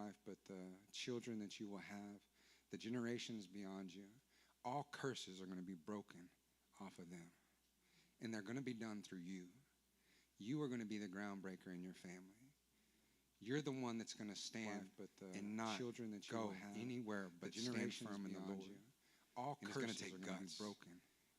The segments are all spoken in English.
life, but the children that you will have, the generations beyond you, all curses are going to be broken off of them. And they're going to be done through you. You are going to be the groundbreaker in your family. You're the one that's going to stand and not children that you go anywhere but stand firm in the Lord. All curses are going to be broken.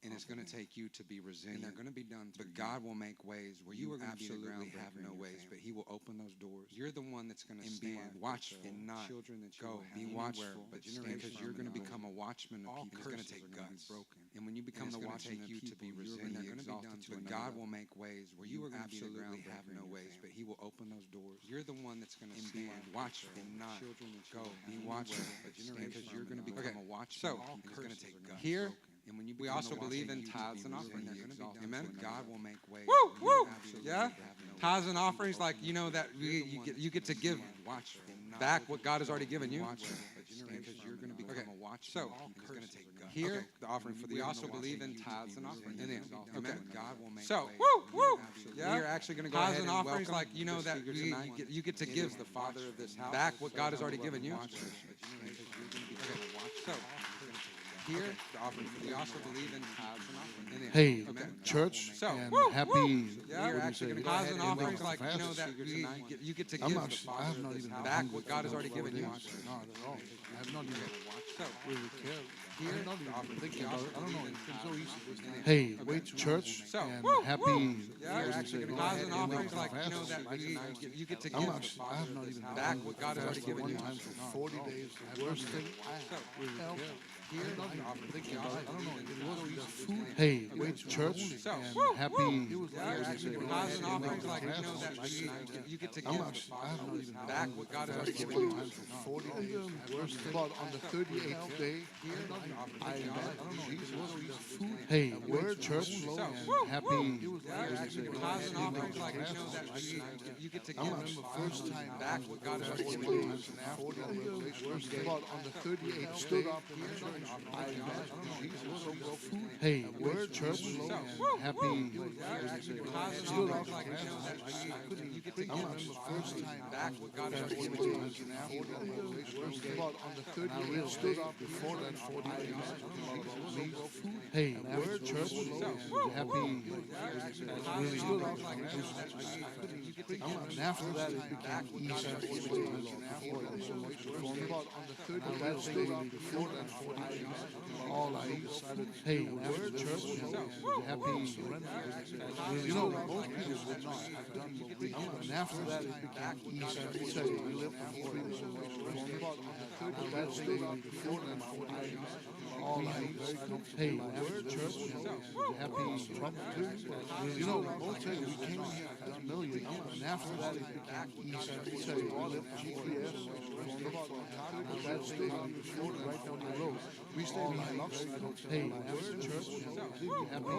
And it's going to take you to be resilient. And they're going to be done through. But God will make ways where you are absolutely have no ways, but He will open those doors. You're the one that's going to stand watchful and not children that you go be watchful, but because you're going to become a watchman of people. It's going to take guts. Broken. And when you become the watchman of people, to be resilient, they're going to be done through. But God will make ways where you are absolutely have no ways, but He will open those doors. You're the one that's going to stand watchful and not children that you go be watchful, but because you're going to become a watchman. So it's going to take guts. Here. And when we also believe in tithes and offerings. Amen. God will make ways. Woo, woo. Yeah. Tithes and offerings, like that you get to give back what God has already given you. Because you're going to become a watch. So it's going to take here the offering for the. We also believe in tithes and offerings. Okay. God will make. So woo, woo. Yeah. You're actually going to go ahead and offerings, like that you get to give the father of this house back what God has already given you. So. Here, the offering. We also believe in tithes and offerings. Hey, church, so, and happy. Yeah, you're actually going to tithes and offerings, like that you get to give I have not even back what God has already given you. Not at all. I have not even really cared. Here, I'm not even thinking about it. I don't know. It's been so easy. Hey, wait, church, so, and happy. Yeah, you're actually going to tithes and offerings, like that you get to give I have not even back what God has already given you. One time for 40 days. Worst thing I have really cared. Hey, wait, church, and happy. Tithes and offerings, like that you get to give back what God has already given you. 40 days. But on the 38th day, I met Jesus. Hey, wait, church, and happy. Tithes and offerings, like that you get to give first time back what God has already given you. But on the 38th stood up in the church. Hey, we're church, and happy. Stood up like you get to give first time back what God has given you. But on the 38th stood up before that 40 days. Hey, we're church, and happy. Stood up like and after that it became easier. But on the 38th stood up before that 40 days. All I decided, hey, we're church, and happy. Most people would not have done what we did. And after that, it became easier. We say we live for freedom. But on the 38th stood up before that 40 days. All I hey, we're church, and happy. Most times we came here as a million. And after that, it became easier. We say we live for GPS. That stayed on before right down the road. We stay in Lux. Hey, we're church. Happy.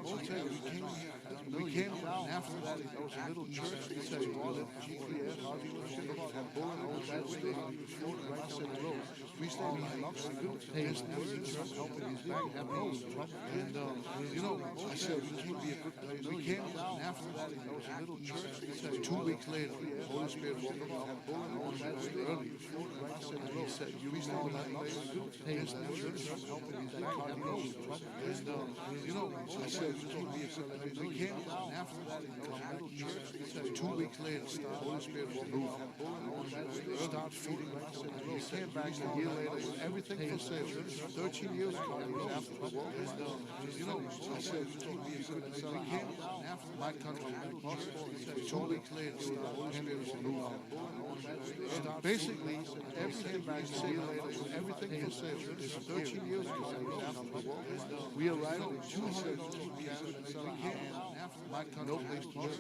Most times we came down. After that, it was a little church. We say we live for GPS. Had bullet. That stayed on before right down the road. We stay in Lux. Hey, we're church. Helping his back. Happy. And I said this would be a good place. We came down. After that, it was a little church. We said 2 weeks later, the Holy Spirit woke up. Had bullet. That stayed early. He said, you stay in Lux. Hey, church. Helping his back. Happy. And I said this would be a good place. We came down. After that, it was a little church. We said 2 weeks later, the Holy Spirit woke up. Start feeding. He came back a year later. Everything for sale. 13 years ago, he was after the war. I said this would be a good place. We came down. After my country, 2 weeks later, the Holy Spirit woke up. Basically, everything back a year later. Everything for sale. 13 years ago, he was after the war. We arrived in 200 my country, no place to live.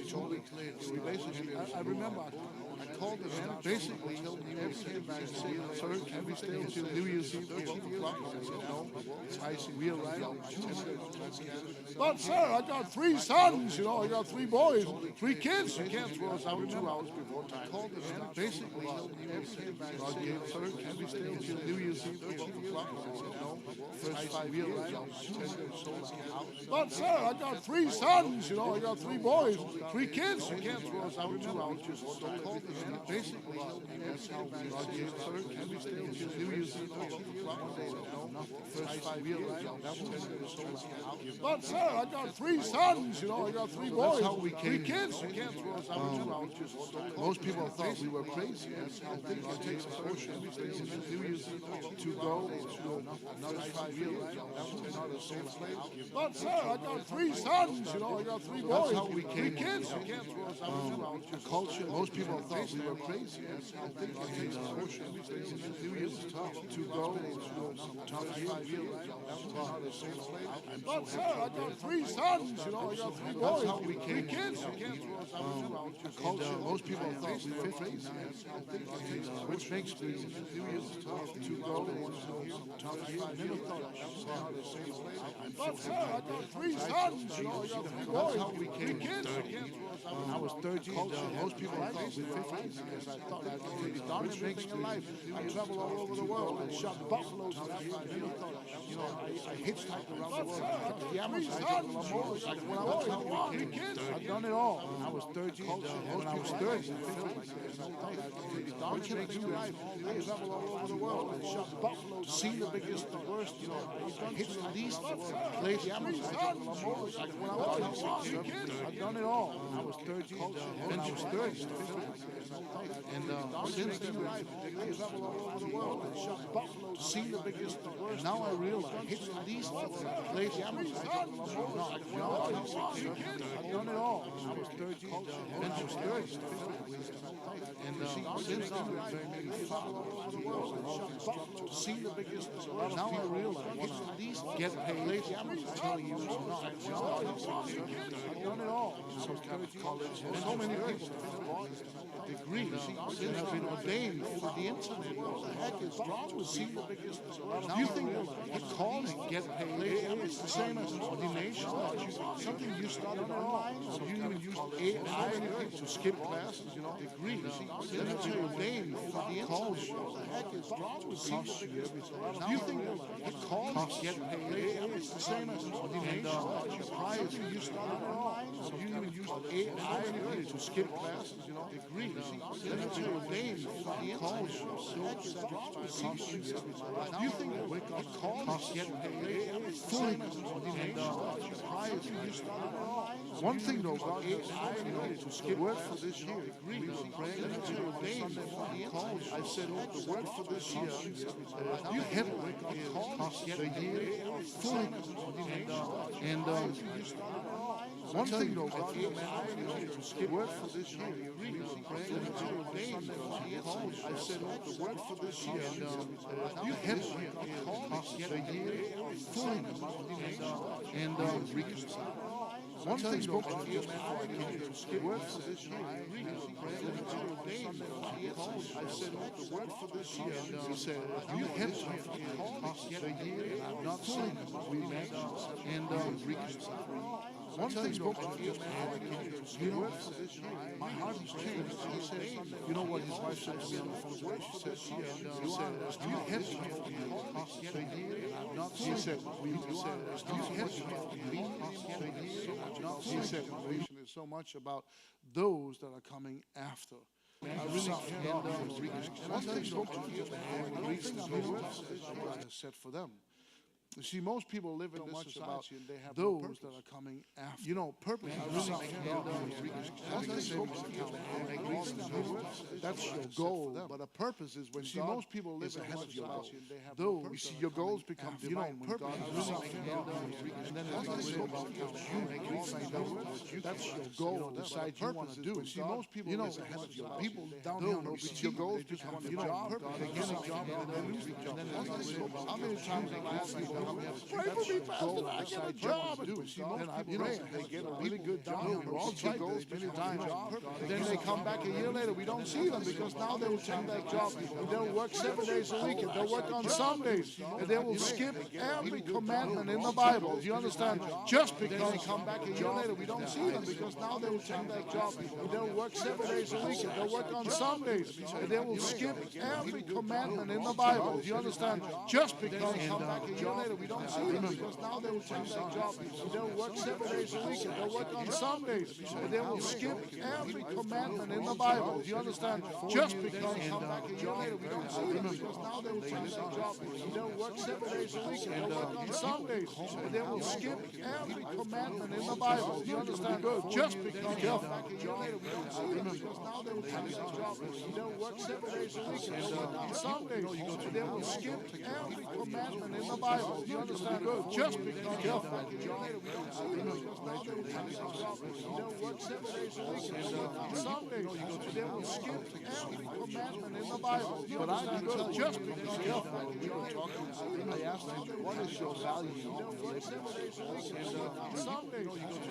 2 weeks later, we basically, I remember, I called them and basically everything back a year later, can we stay until New Year's Eve, 12 o'clock? I said, no, it's icing. We arrived in 200. But sir, I got 3 sons, I got 3 boys, 3 kids. You can't throw us out 2 hours before time. I called them and basically everything back a year later, can we stay until New Year's Eve, 12 o'clock? I said, no, first 5 years, but sir, I got 3 sons, I got 3 boys, 3 kids. You can't throw us out 2 hours before time. basically, that's how we gave birth. And we still New Year's Eve, first 5 years, that was But sir, I got 3 sons, you know, I got 3 boys. That's how we 3 came. kids. You can't throw us out, you know, just most people thought we were crazy. That's how it takes a social New Year's Eve to go to another 5 years. That was not a safe place. But sir, I got 3 sons, you know, I got 3 boys. That's how we 3 came. kids. You can't throw us out, you know, just Culture. Most people thought we were crazy. That's how it takes a social New Year's to go to another 5 years. That was not a safe place. But sir, I got 3 sons, you know, I got 3 boys. That's how we 3 came. kids. You can't throw us out, you know, just Culture. Most people thought we were crazy. Which makes me New Year's to go to another 5 years. But sir, I got 3 sons, you know, I got 3 boys. That's how we 3 came. kids. You can't throw us out, When I was 13, most people thought we were crazy. I thought I could done everything in life. I traveled all over the world. I shot buffaloes. You know, I hitchhiked around the world. The Amazon. When I was 3 kids. I've done it all. When I was 13, when I was 30, What can I do in life? I traveled all over the world. I shot buffaloes. seen the biggest, the worst, you know, I hit the least, Played the Amazon. When I was 3 kids. I've done it all. I was 13, when I was 30. And since then, I traveled all over the world. I shot buffaloes. seen the biggest, the worst. Now I realize, hit the least, played the Amazon. I've done it all. I was 13, when I was 30. And since then, seen the biggest, now I realize, hit the least, get paid. I'm telling you, I've done it all. some kind of college. And so many people degrees and have been ordained for the internet. What the heck is wrong with people? Now you think get called and get paid? It's the same as ordination. Something you started online, or you even use AI to skip classes, you know, degrees. Then have been ordained for the internet. What the heck is wrong with people? Now you think get called and get paid? It's the same as ordination. Prior to you started online, or you even use AI to skip classes, you know, degrees. Then have been ordained for the internet. You think get called and get paid? Fully prior to you started online. One thing though, God to skip word for this year. We were praying and to ordain for the internet. I said, the word for this year, you have the year fully. And one thing though, God to skip word for this year. We were praying and to ordain for the internet. I said, the word for this year, you have the year fully. And reconcile. One thing spoke to me word for this year. I said, the word for this year. He said, you have the year not fully and reconcile. One thing spoke to me, you know, my heart has changed. He said, you know what his wife said to me on the phone? She said, you have the year not fully. She said, you have the year. He said, revelation is so much about those that are coming after. I really can't one thing spoke to me, I reached the words I said for them. You see, most people live in this society and they have those that are coming after. You know, purpose. That's your goal, but a purpose is when most people live ahead of your goal. Those, you see, your goals become divine when God is and then that's your goal. Decide you want to do. See, most people live ahead of your people down here. Your goals become divine. They get a job and they lose the job. How many times have I asked people? Pray for me, Pastor. I get a job. And I pray. They get a really good job. We're all trying goals many times. And then they come back a year later. We don't see them because now they will take that job and they'll work 7 days a week and they'll work on Sundays and they will skip every commandment in the Bible. Do you understand? Just because they come back a year later, we don't see them because now they will take that job and they'll work 7 days a week and they'll work on Sundays and they will skip every commandment in the Bible. Do you understand? Just because they come back a year later, later, we don't see them because now they will change their job. They'll work 7 days a week and they'll work on Sundays. And they will skip every commandment in the Bible. Do you understand? Just because come back a year later, we don't see them because now they will change their job. They'll work 7 days a week and they'll work on Sundays. And they will skip every commandment in the Bible. Do you understand? Just because come back a year later, we don't see them because now they will change their job. They'll work 7 days a week and they'll work on Sundays. And they will skip every commandment in the Bible. Do you understand? Just because come back a year later, we don't see them because now they will change their job. They'll work 7 days a week and they'll work on Sundays. And they will skip every commandment in the Bible. But I do good just because we were talking. I asked him, what is your value? Sunday,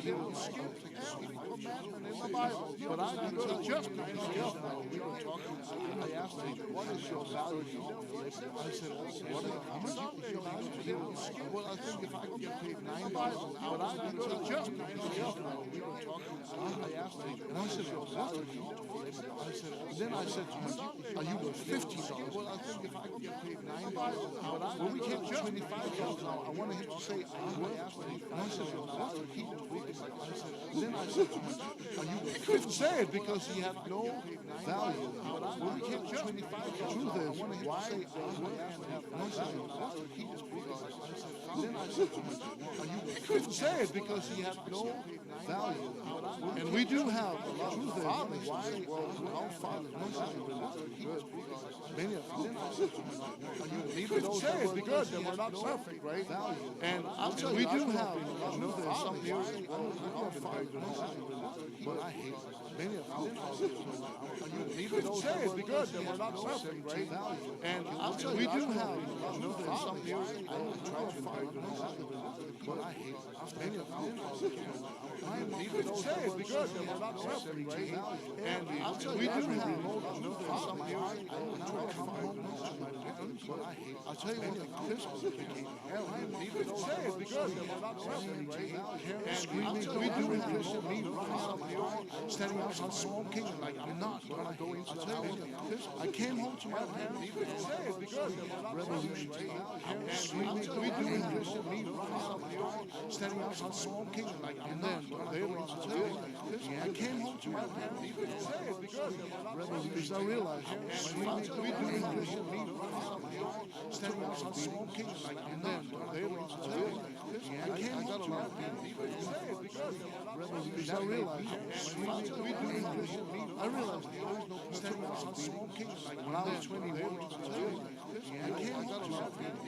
they will skip every commandment in the Bible. But I do good just because we were talking. I asked him, what is your value? I said, what is Sunday, they will skip. Well, I think if I can get paid $9, but I do good just because we were talking. I asked him, and I said, what? I said, then I said to him, are you worth $50? Well, I think if I can get paid $9, well, we can't just $25 now. I wanted him to say, I asked him, and I said, what? Then I said to him, are you worth $50? He couldn't say it because he had no value. Well, we can't just $25. Truth is, why say, then I said to him, he couldn't say it because he had no value. And we do have a lot of fathers. Why? Well, our father, many of them. He couldn't say it because they were not perfect, right? And I'll tell you, we do have a lot of fathers. But I hate many of them. He couldn't say it because they were not perfect, right? And I'll tell you, we do have a lot of fathers. But I hate many of them. He couldn't say it because they were not perfect, right? And I'll tell you, we do have some years I come home to my parents, but I hate. I'll tell you what the Christmas became. He couldn't say it because they were not perfect, right? And screaming, we do have Christian me standing outside smoking like I'm not. But I go into. I'll tell you what, I came home to my parents. He couldn't say it because they were not revolution, and screaming, we do have Christian me standing outside smoking like I'm not. But they were into. I came home to my parents. He couldn't say it because I realized we do English standing outside smoking like and then they were into I came home to my parents. I realized we do English. I realized standing outside smoking like when I was 21. I came home to my parents.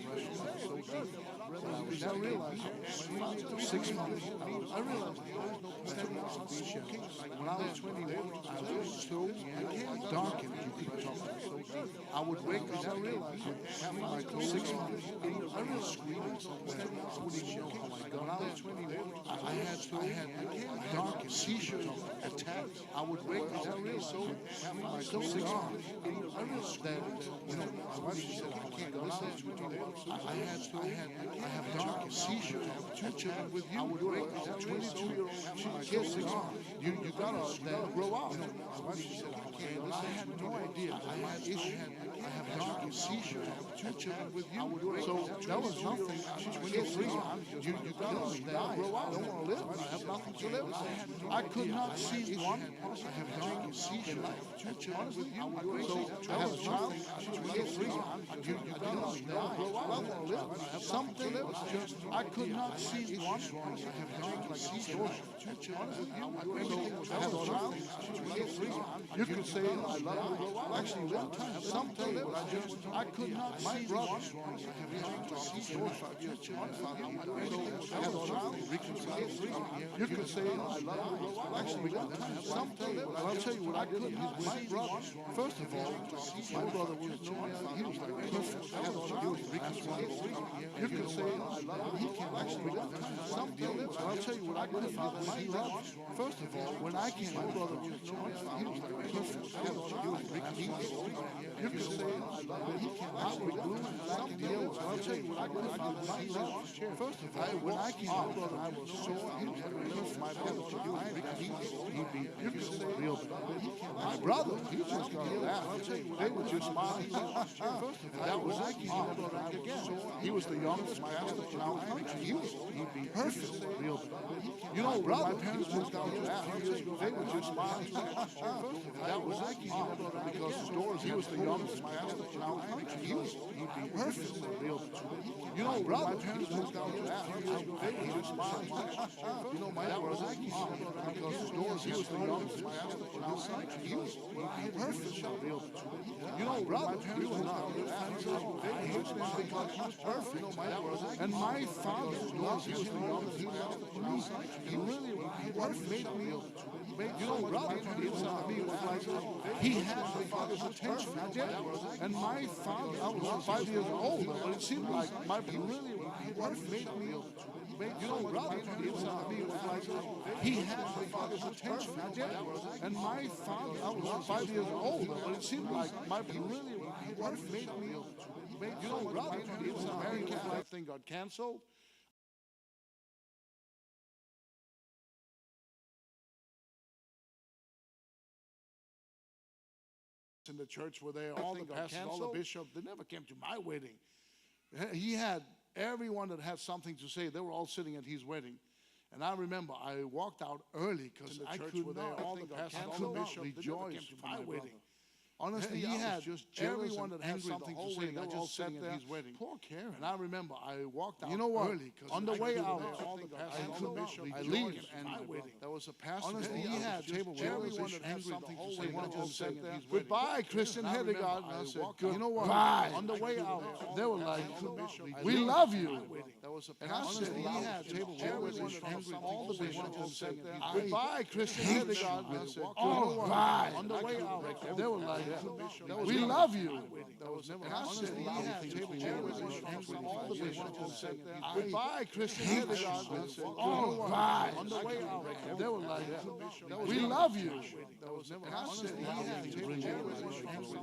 I realized 6 months. I realized standing outside smoking like when I was 21. I was so dark and you couldn't talk. I would wake up. I realized having my clothes 6 months. I realized screaming somewhere. I wouldn't know how I got. When I was 21, I had dark and seizure attacks. I would wake up. I realized so having my clothes 6 months. I realized that my wife said I can't listen to it. I have dark and seizure. I have 2 children with you. I would wake up 22-year-old kids 6 months. You gotta grow up. My wife said I can't listen. I had no idea. I had issue. I have dark and seizure. I have 2 children with you. So that was nothing. She's 23. You gotta grow up. I don't want to live. I have nothing to live. I could not see one. I have dark and seizure. I have 2 children with you. So I have a child. She's 23. You gotta grow up. I don't want to live. I have something. Just I could not see one. I have dark and seizure. I have 2 children with you. So I have a child. She's 23. You can say I love you. Actually, one time, something I could not see one. I have dark and seizure. So I have a child. You can say I love you. Actually, one time, something I'll tell you what I could not see. My brother, first of all, my brother was he was like perfect. He was Ricky's brother. You can say I love you. He can actually one time, something I'll tell you what I could not see. First of all, when I came, my brother was he was like perfect. He was Ricky's brother. You can say I love you. He can actually glue and deal with. I'll tell you what I could not see. First of all, when I came, my brother I was so he was like perfect. My brother, you can say real bad. My brother, he just got laugh. they were just smiling. That was again. He was the youngest pastor in our country. He was perfect. Real. You know, brother, my parents moved out there. They were just smiling. That was because he was the youngest pastor in our country. He was perfect. Real. You know, brother, my parents moved out there. They were just smiling. You know, my brother, because he was the youngest pastor in our country. He was perfect. Real. You know, brother, he was not. He was perfect. And my father, he was the youngest pastor in our country. He really made me. You know, brother, he had my father's attention. And my father, I was 5 years old, but it seemed like my really made me. You know, brother, he had my father's attention. And my father, I was 5 years old, but it seemed like my really made me. You know, brother, American Catholic thing got canceled. In the church were there, all the pastors, all the bishops, they never came to my wedding. He had everyone that had something to say, they were all sitting at his wedding. And I remember I walked out early because I could not, all the pastors, all the bishops, rejoice to my wedding. Honestly, he had just everyone that had something to say. They were all sitting at his wedding. Poor Karen. And I remember I walked out early because on the way out, I could not leave. And there was a pastor. Honestly, he had everyone that had something to say. They were all sitting at his wedding. Goodbye, Christian Hedegaard. And I said, you know what? On the way out, they were like, we love you. And I said, he had everyone that had all the bishops said, goodbye, Christian Hedegaard. And I said, oh, bye. On the way out, they were like, we love you. And I said, he had all the bishops said, goodbye, Christian Hedegaard. And I said, oh, bye. On the way out, they were like, we love you. And I said, he had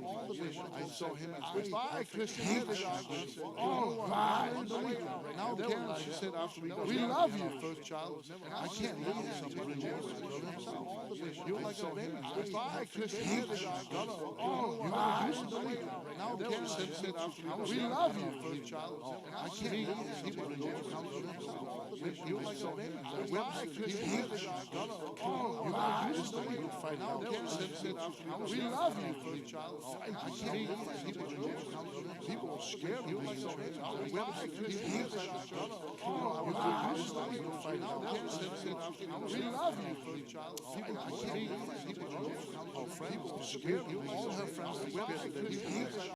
all the bishops. I saw him as goodbye, Christian Hedegaard. And I said, oh, bye. On the way out. Now Karen, she said after we love you. First child. I can't live with somebody. You're like a baby. Goodbye, Christian Hedegaard. Oh, bye. Now Karen said after we love you. First child. I can't live with somebody. You're like a baby. Goodbye, Christian Hedegaard. Oh, bye. Now Karen said after we love you. First child. I can't live with somebody. People are scared. You're like a baby. Goodbye, Christian Hedegaard. We love you, child. People are scared. All her friends,